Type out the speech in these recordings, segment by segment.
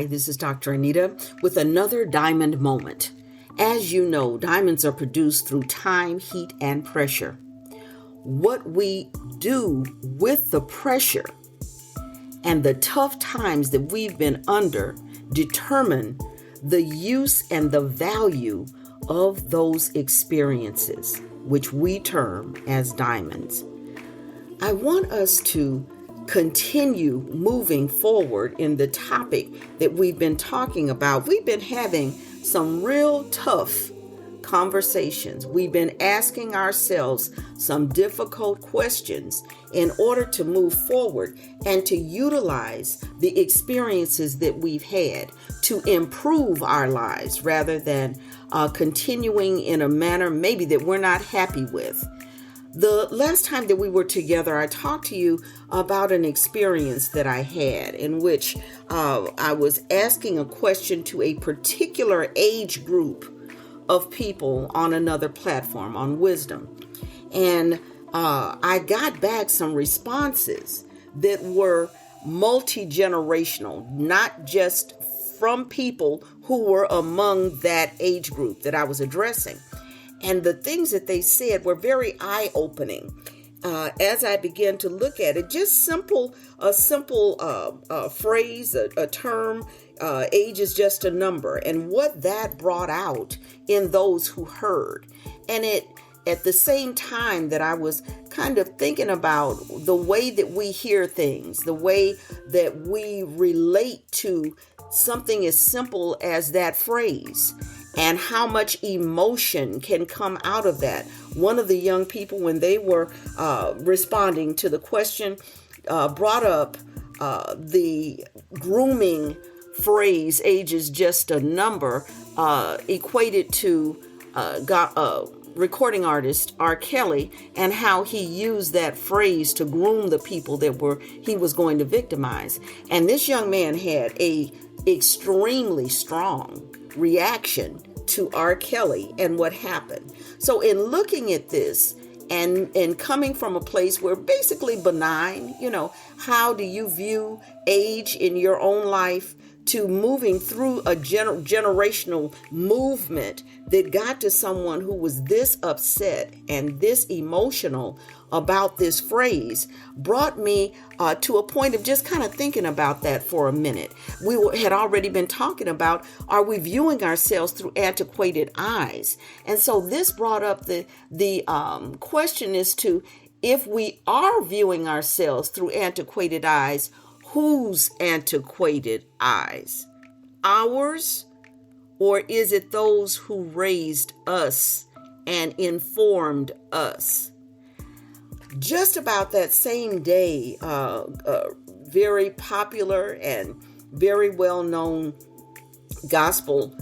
this is Dr. Anita with another diamond moment. As you know, diamonds are produced through time, heat, and pressure. What we do with the pressure and the tough times that we've been under determine the use and the value of those experiences, which we term as diamonds. I want us to continue moving forward in the topic that we've been talking about. We've been having some real tough conversations. We've been asking ourselves some difficult questions in order to move forward and to utilize the experiences that we've had to improve our lives rather than continuing in a manner maybe that we're not happy with. The last time that we were together, I talked to you about an experience that I had in which I was asking a question to a particular age group of people on another platform, on Wisdom. And I got back some responses that were multi-generational, not just from people who were among that age group that I was addressing. And the things that they said were very eye-opening as I began to look at it. Just a simple phrase, a term, age is just a number, and what that brought out in those who heard. And it, at the same time that I was kind of thinking about the way that we hear things, the way that we relate to something as simple as that phrase, and how much emotion can come out of that. One of the young people, when they were responding to the question, brought up the grooming phrase, age is just a number, equated to recording artist R. Kelly, and how he used that phrase to groom the people that he was going to victimize. And this young man had a extremely strong reaction to R. Kelly and what happened. So in looking at this and coming from a place where basically benign, how do you view age in your own life, to moving through a generational movement that got to someone who was this upset and this emotional about this phrase, brought me to a point of just kind of thinking about that for a minute. We had already been talking about, are we viewing ourselves through antiquated eyes? And so this brought up the question as to, if we are viewing ourselves through antiquated eyes, whose antiquated eyes? Ours? Or is it those who raised us and informed us? Just about that same day, very popular and very well-known gospel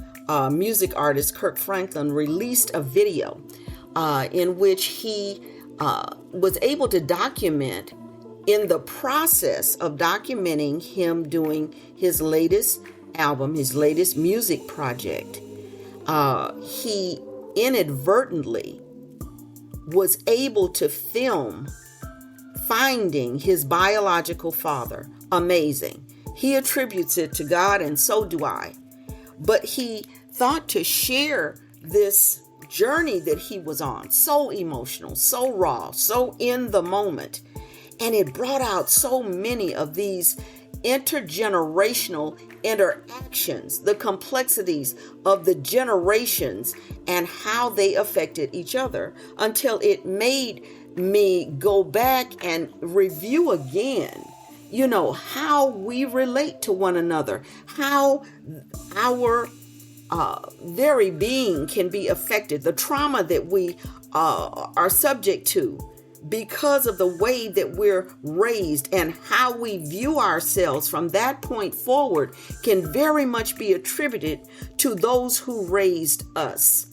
music artist Kirk Franklin released a video in which he was able to document, in the process of documenting him doing his latest album, his latest music project, he inadvertently was able to film finding his biological father. Amazing. He attributes it to God, and so do I. But he thought to share this journey that he was on, so emotional, so raw, so in the moment. And it brought out so many of these intergenerational interactions, the complexities of the generations and how they affected each other, until it made me go back and review again, how we relate to one another, how our very being can be affected, the trauma that we are subject to because of the way that we're raised, and how we view ourselves from that point forward can very much be attributed to those who raised us,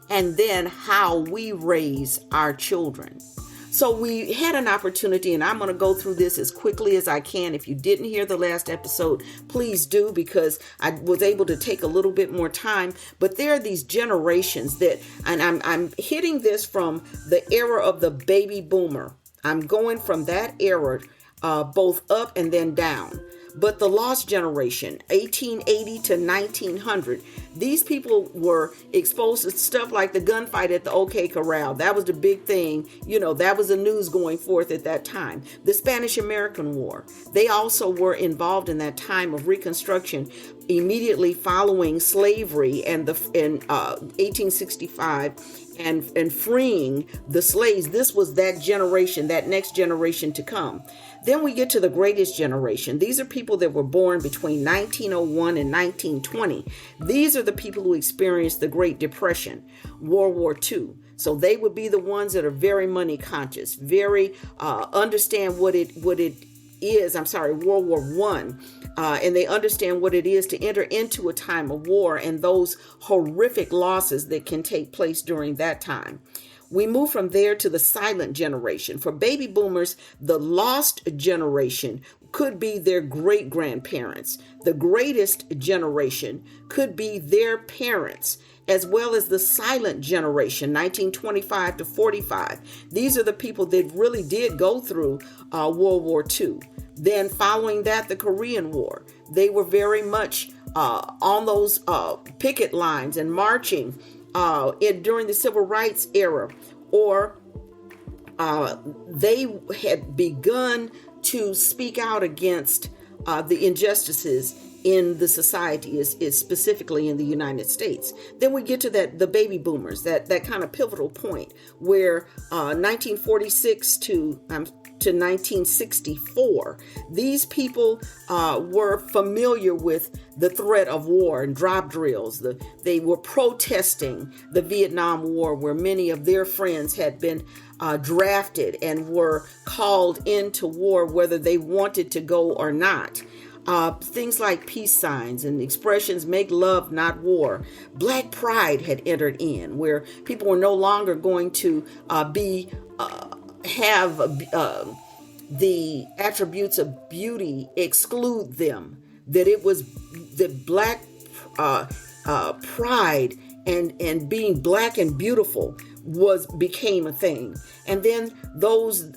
and then how we raise our children. So we had an opportunity, and I'm going to go through this as quickly as I can. If you didn't hear the last episode, please do, because I was able to take a little bit more time. But there are these generations that, and I'm hitting this from the era of the baby boomer. I'm going from that era, both up and then down. But the lost generation, 1880 to 1900, these people were exposed to stuff like the gunfight at the OK Corral. That was the big thing. That was the news going forth at that time. The Spanish-American War. They also were involved in that time of Reconstruction immediately following slavery and in 1865 and freeing the slaves. This was that generation, that next generation to come. Then we get to the greatest generation. These are people that were born between 1901 and 1920. These are the people who experienced the Great Depression, World War II. So they would be the ones that are very money conscious, very understand what it is. World War One. And they understand what it is to enter into a time of war and those horrific losses that can take place during that time. We move from there to the silent generation. For baby boomers, the lost generation could be their great grandparents. The greatest generation could be their parents, as well as the silent generation, 1925 to 45. These are the people that really did go through World War II. Then following that, the Korean War. They were very much on those picket lines and marching during the Civil Rights era, or they had begun to speak out against the injustices in the society, is specifically in the United States. Then we get to the baby boomers, that kind of pivotal point where 1946 to 1964, these people were familiar with the threat of war and drop drills. They were protesting the Vietnam War, where many of their friends had been drafted and were called into war, whether they wanted to go or not. Things like peace signs and expressions, make love, not war. Black pride had entered in, where people were no longer going to have the attributes of beauty exclude them. That it was that black pride and being black and beautiful became a thing. And then those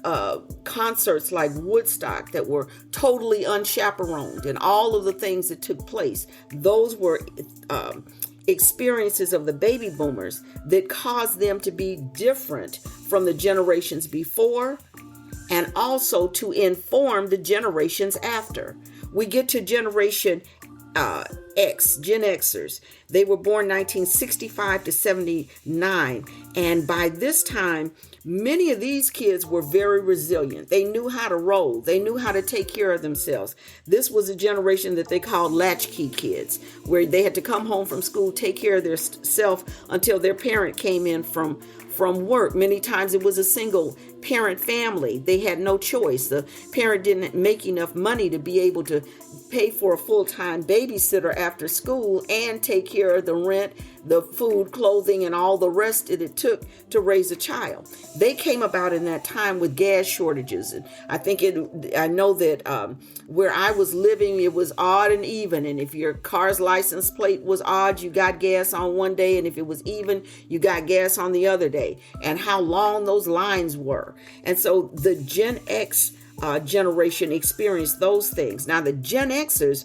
concerts like Woodstock that were totally unchaperoned and all of the things that took place, those were experiences of the baby boomers that caused them to be different from the generations before, and also to inform the generations after. We get to Generation X, Gen Xers. They were born 1965 to 79. And by this time, many of these kids were very resilient. They knew how to roll. They knew how to take care of themselves. This was a generation that they called latchkey kids, where they had to come home from school, take care of their self until their parent came in from work. Many times it was a single parent family. They had no choice. The parent didn't make enough money to be able to pay for a full-time babysitter after school and take care of the rent, the food, clothing, and all the rest that it took to raise a child. They came about in that time with gas shortages. And I know that where I was living, it was odd and even. And if your car's license plate was odd, you got gas on one day. And if it was even, you got gas on the other day. And how long those lines were. And so the Gen X generation experienced those things. Now, the Gen Xers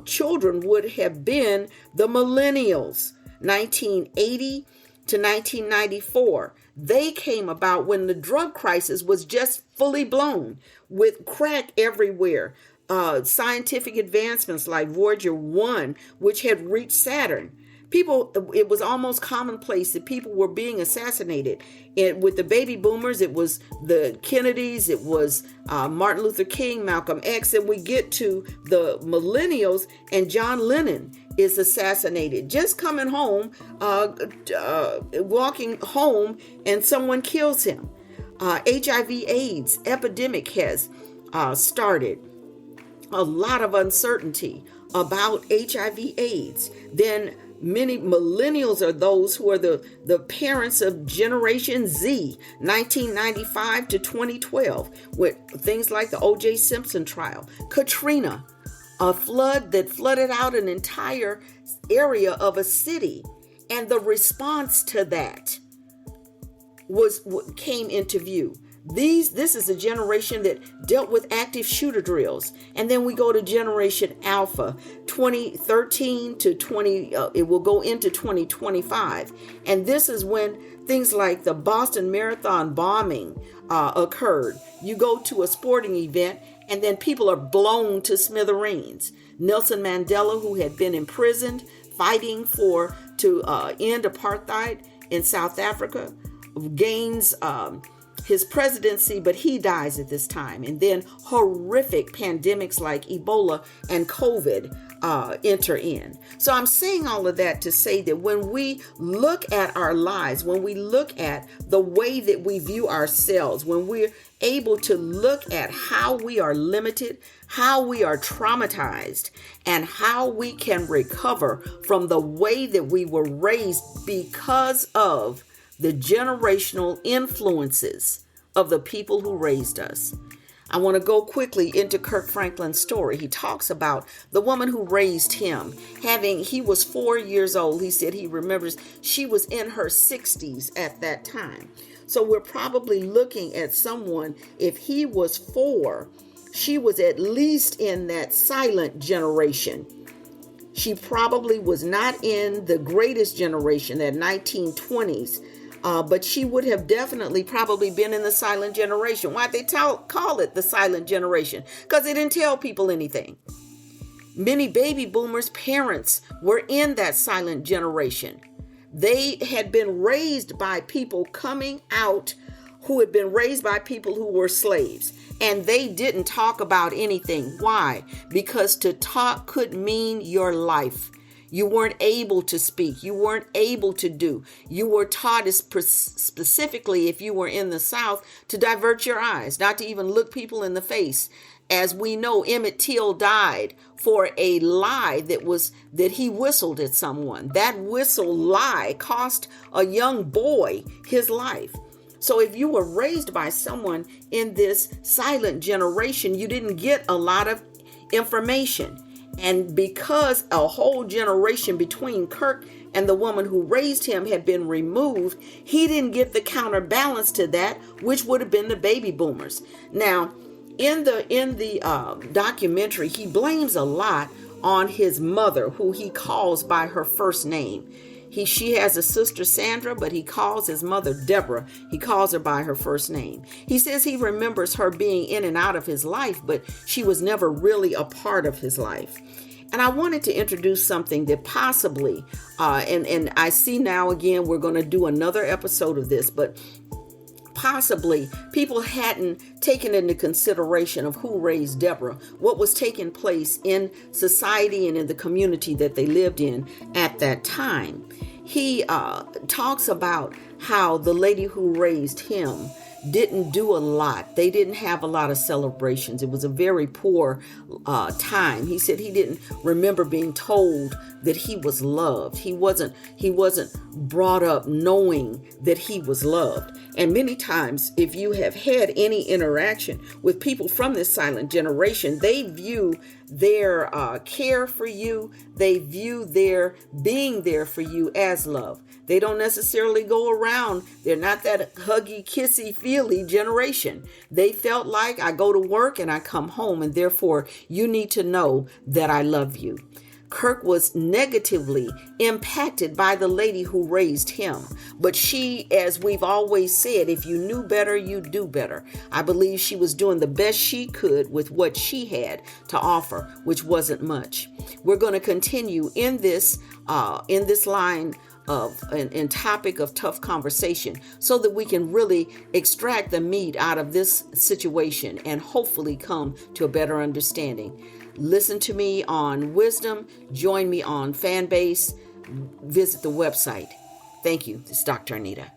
children would have been the millennials, 1980 to 1994. They came about when the drug crisis was just fully blown, with crack everywhere. Scientific advancements like Voyager 1, which had reached Saturn. It was almost commonplace that people were being assassinated. And with the baby boomers, it was the Kennedys, it was Martin Luther King, Malcolm X, and we get to the millennials, and John Lennon is assassinated. Just coming home, walking home, and someone kills him. HIV/AIDS epidemic has started. A lot of uncertainty about HIV/AIDS. Then many millennials are those who are the parents of Generation Z, 1995 to 2012, with things like the O.J. Simpson trial, Katrina, a flood that flooded out an entire area of a city. And the response to that came into view. This is a generation that dealt with active shooter drills. And then we go to Generation Alpha, 2013 to 20, it will go into 2025. And this is when things like the Boston Marathon bombing occurred. You go to a sporting event and then people are blown to smithereens. Nelson Mandela, who had been imprisoned fighting to end apartheid in South Africa, gains his presidency, but he dies at this time. And then horrific pandemics like Ebola and COVID enter in. So I'm saying all of that to say that when we look at our lives, when we look at the way that we view ourselves, when we're able to look at how we are limited, how we are traumatized, and how we can recover from the way that we were raised because of the generational influences of the people who raised us. I want to go quickly into Kirk Franklin's story. He talks about the woman who raised him. He was 4 years old. He said he remembers she was in her 60s at that time. So we're probably looking at someone, if he was 4, she was at least in that silent generation. She probably was not in the greatest generation, that 1920s. But she would have definitely probably been in the silent generation. Why'd they call it the silent generation? Because they didn't tell people anything. Many baby boomers' parents were in that silent generation. They had been raised by people coming out who had been raised by people who were slaves. And they didn't talk about anything. Why? Because to talk could mean your life. You weren't able to speak. You weren't able to do. You were taught, specifically if you were in the South, to divert your eyes, not to even look people in the face. As we know, Emmett Till died for a lie that he whistled at someone. That whistle lie cost a young boy his life. So if you were raised by someone in this silent generation, you didn't get a lot of information. And because a whole generation between Kirk and the woman who raised him had been removed, he didn't get the counterbalance to that, which would have been the baby boomers. Now, in the documentary, he blames a lot on his mother, who he calls by her first name. She has a sister, Sandra, but he calls his mother Deborah. He calls her by her first name. He says he remembers her being in and out of his life, but she was never really a part of his life. And I wanted to introduce something that possibly, and I see now again, we're going to do another episode of this, but possibly people hadn't taken into consideration of who raised Deborah, what was taking place in society and in the community that they lived in at that time. He talks about how the lady who raised him didn't do a lot. They didn't have a lot of celebrations. It was a very poor time. He said he didn't remember being told that he was loved. He wasn't brought up knowing that he was loved. And many times, if you have had any interaction with people from this silent generation, they view their care for you, they view their being there for you as love. They don't necessarily go around. They're not that huggy, kissy, feely generation. They felt like I go to work and I come home, and therefore you need to know that I love you. Kirk was negatively impacted by the lady who raised him. But she, as we've always said, if you knew better, you'd do better. I believe she was doing the best she could with what she had to offer, which wasn't much. We're going to continue in this line of and topic of tough conversation so that we can really extract the meat out of this situation and hopefully come to a better understanding. Listen to me on Wisdom. Join me on FanBase. Visit the website. Thank you. This is Dr. Anita.